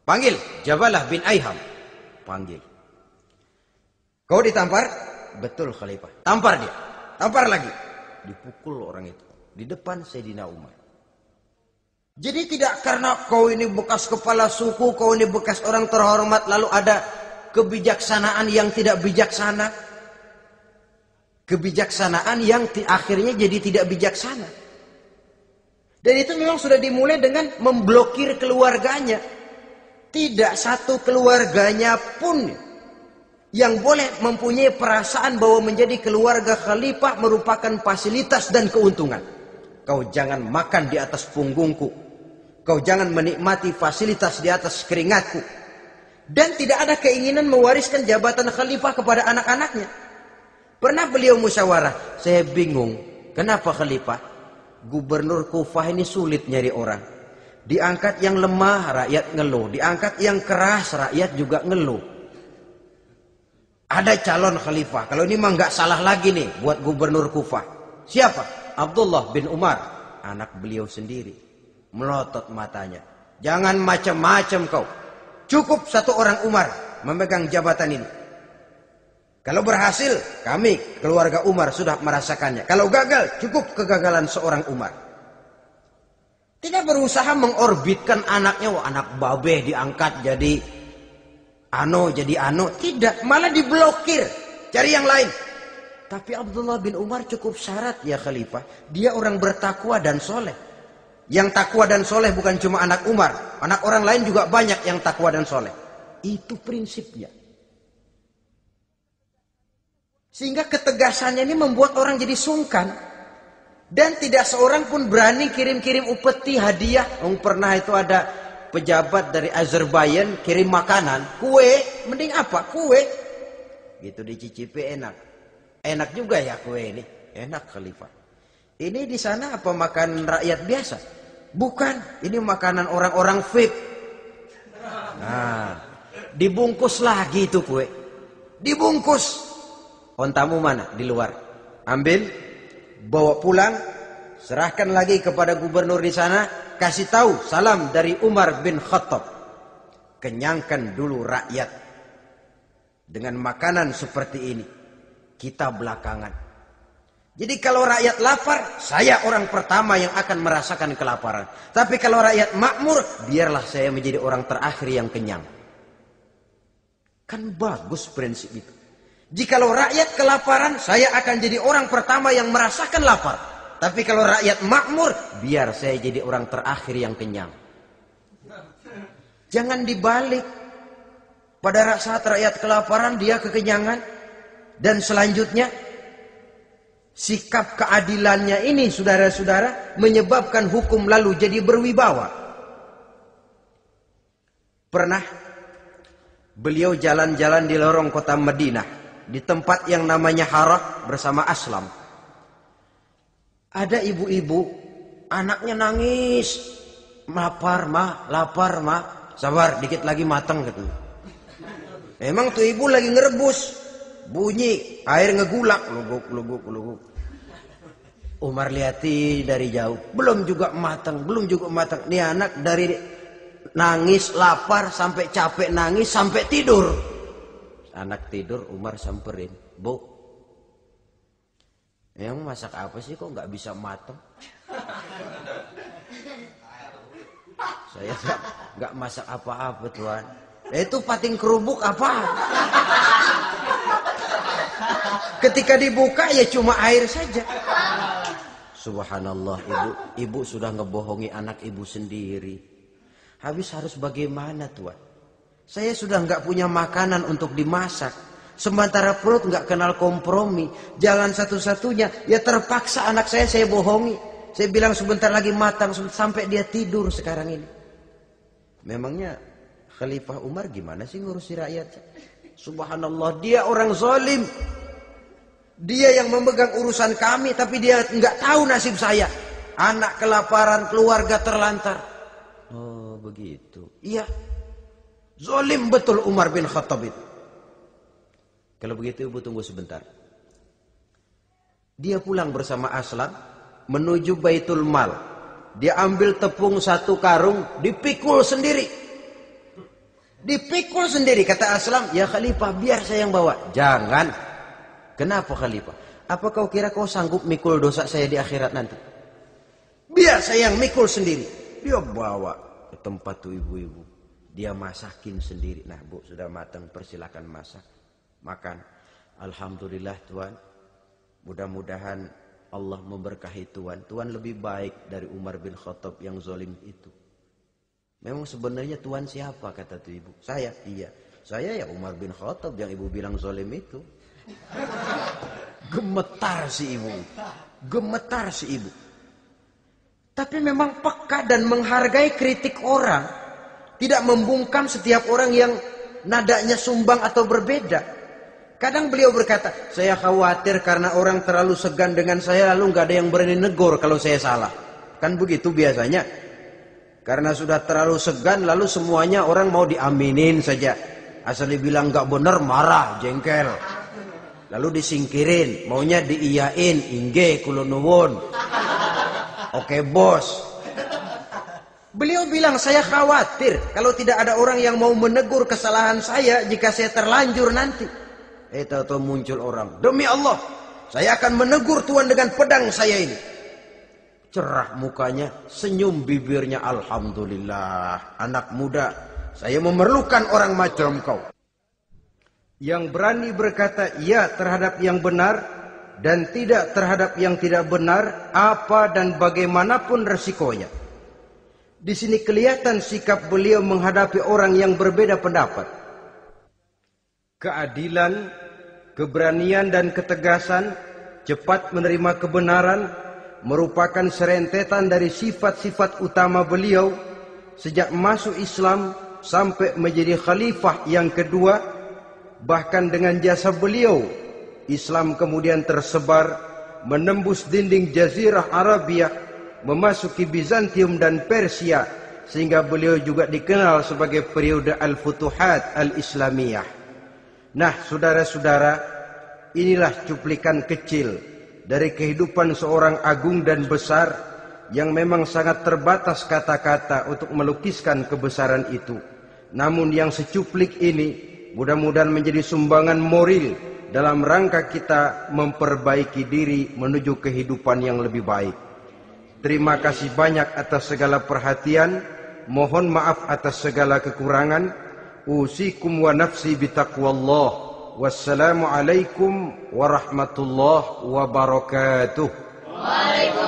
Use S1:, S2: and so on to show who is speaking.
S1: Panggil Jabalah bin Aiham. Panggil. Kau ditampar? Betul Khalifah. Tampar dia. Tampar lagi. Dipukul orang itu. Di depan Sayyidina Umar. Jadi tidak karena kau ini bekas kepala suku, kau ini bekas orang terhormat, lalu ada kebijaksanaan yang tidak bijaksana. Kebijaksanaan yang akhirnya jadi tidak bijaksana. Dan itu memang sudah dimulai dengan memblokir keluarganya. Tidak satu keluarganya pun yang boleh mempunyai perasaan bahwa menjadi keluarga khalifah merupakan fasilitas dan keuntungan. Kau jangan makan di atas punggungku. Kau jangan menikmati fasilitas di atas keringatku. Dan tidak ada keinginan mewariskan jabatan khalifah kepada anak-anaknya. Pernah beliau musyawarah. Saya bingung. Kenapa khalifah? Gubernur Kufah ini sulit nyari orang. Diangkat yang lemah, rakyat ngeluh. Diangkat yang keras, rakyat juga ngeluh. Ada calon khalifah. Kalau ini mah nggak salah lagi nih buat gubernur Kufah. Siapa? Abdullah bin Umar. Anak beliau sendiri. Melotot matanya. Jangan macam-macam kau. Cukup satu orang Umar memegang jabatan ini. Kalau berhasil, kami keluarga Umar sudah merasakannya. Kalau gagal, cukup kegagalan seorang Umar. Tidak berusaha mengorbitkan anaknya. Wah, anak babe diangkat jadi ano. Tidak, malah diblokir. Cari yang lain. Tapi Abdullah bin Umar cukup syarat ya khalifah. Dia orang bertakwa dan soleh. Yang takwa dan soleh bukan cuma anak Umar. Anak orang lain juga banyak yang takwa dan soleh. Itu prinsipnya. Sehingga ketegasannya ini membuat orang jadi sungkan. Dan tidak seorang pun berani kirim-kirim upeti hadiah. Pernah itu ada pejabat dari Azerbaijan kirim makanan. Kue, mending apa? Kue. Gitu dicicipi enak. Enak juga ya kue ini. Enak khalifah. Ini di sana apa makan rakyat biasa? Bukan, ini makanan orang-orang VIP. Nah, dibungkus lagi itu kue. Dibungkus. Ontamu mana? Di luar. Ambil, bawa pulang, serahkan lagi kepada gubernur di sana, kasih tahu salam dari Umar bin Khattab. Kenyangkan dulu rakyat dengan makanan seperti ini. Kita belakangan. Jadi kalau rakyat lapar, saya orang pertama yang akan merasakan kelaparan. Tapi kalau rakyat makmur, biarlah saya menjadi orang terakhir yang kenyang. Kan bagus prinsip itu. Jikalau rakyat kelaparan, saya akan jadi orang pertama yang merasakan lapar. Tapi kalau rakyat makmur, biar saya jadi orang terakhir yang kenyang. Jangan dibalik. Pada saat rakyat kelaparan, dia kekenyangan. Dan selanjutnya, sikap keadilannya ini saudara-saudara menyebabkan hukum lalu jadi berwibawa. Pernah beliau jalan-jalan di lorong kota Madinah di tempat yang namanya Harah bersama Aslam. Ada ibu-ibu anaknya nangis, lapar ma, sabar dikit lagi matang gitu. Memang tuh ibu lagi ngerebus. Bunyi air ngegulak, luguk. Umar lihati dari jauh, belum juga matang. Nih anak dari nangis, lapar, sampai capek nangis, sampai tidur. Anak tidur, Umar samperin, Bu, yang masak apa sih kok nggak bisa matang? Saya nggak masak apa-apa Tuhan. Itu pating kerubuk apa? Ketika dibuka ya cuma air saja. Subhanallah, ibu sudah ngebohongi anak ibu sendiri. Habis harus bagaimana Tuhan? Saya sudah nggak punya makanan untuk dimasak. Sementara perut nggak kenal kompromi. Jalan satu-satunya ya terpaksa anak saya bohongi. Saya bilang sebentar lagi matang sampai dia tidur sekarang ini. Memangnya Khalifah Umar gimana sih ngurusi rakyat? Subhanallah, dia orang zalim. Dia yang memegang urusan kami, tapi dia nggak tahu nasib saya. Anak kelaparan, keluarga terlantar. Oh begitu. Iya. Zalim betul Umar bin Khattab itu. Kalau begitu ibu tunggu sebentar. Dia pulang bersama Aslam menuju Baitul Mal. Dia ambil tepung 1 karung, dipikul sendiri. Dipikul sendiri. Kata Aslam, ya Khalifah biar saya yang bawa. Jangan. Kenapa Khalifah? Apa kau kira kau sanggup mikul dosa saya di akhirat nanti? Biar saya yang mikul sendiri. Dia bawa ke tempat tuh ibu-ibu. Dia masakin sendiri. Nah Bu, sudah matang, persilakan masak. Makan. Alhamdulillah Tuan. Mudah-mudahan Allah memberkahi Tuan. Tuan lebih baik dari Umar bin Khattab yang zalim itu. Memang sebenarnya Tuan siapa, kata tuh ibu? Saya. Iya. Saya ya Umar bin Khattab yang ibu bilang zalim itu. Gemetar si ibu. Gemetar si ibu. Tapi memang peka dan menghargai kritik orang. Tidak membungkam setiap orang yang nadanya sumbang atau berbeda. Kadang beliau berkata, saya khawatir karena orang terlalu segan dengan saya lalu nggak ada yang berani negor kalau saya salah. Kan begitu biasanya. Karena sudah terlalu segan lalu semuanya orang mau diaminin saja. Asal dibilang nggak benar marah, jengkel. Lalu disingkirin, maunya diiyain, ingge kula nuwun. Oke bos. Beliau bilang saya khawatir kalau tidak ada orang yang mau menegur kesalahan saya jika saya terlanjur nanti. Tahu-tahu muncul orang. Demi Allah, saya akan menegur Tuan dengan pedang saya ini. Cerah mukanya, senyum bibirnya. Alhamdulillah, anak muda, saya memerlukan orang macam kau. Yang berani berkata ya terhadap yang benar dan tidak terhadap yang tidak benar, apa dan bagaimanapun resikonya. Di sini kelihatan sikap beliau menghadapi orang yang berbeda pendapat. Keadilan, keberanian dan ketegasan, cepat menerima kebenaran merupakan serentetan dari sifat-sifat utama beliau sejak masuk Islam sampai menjadi khalifah yang kedua. Bahkan dengan jasa beliau, Islam kemudian tersebar, menembus dinding Jazirah Arabia, memasuki Bizantium dan Persia, sehingga beliau juga dikenal sebagai periode Al-Futuhat Al-Islamiyah. Nah, saudara-saudara, inilah cuplikan kecil dari kehidupan seorang agung dan besar yang memang sangat terbatas kata-kata untuk melukiskan kebesaran itu. Namun yang secuplik ini mudah-mudahan menjadi sumbangan moral dalam rangka kita memperbaiki diri menuju kehidupan yang lebih baik. Terima kasih banyak atas segala perhatian. Mohon maaf atas segala kekurangan. Usikum wa nafsi bitaqwallah. Wassalamualaikum warahmatullahi wabarakatuh. Waalaikumsalam.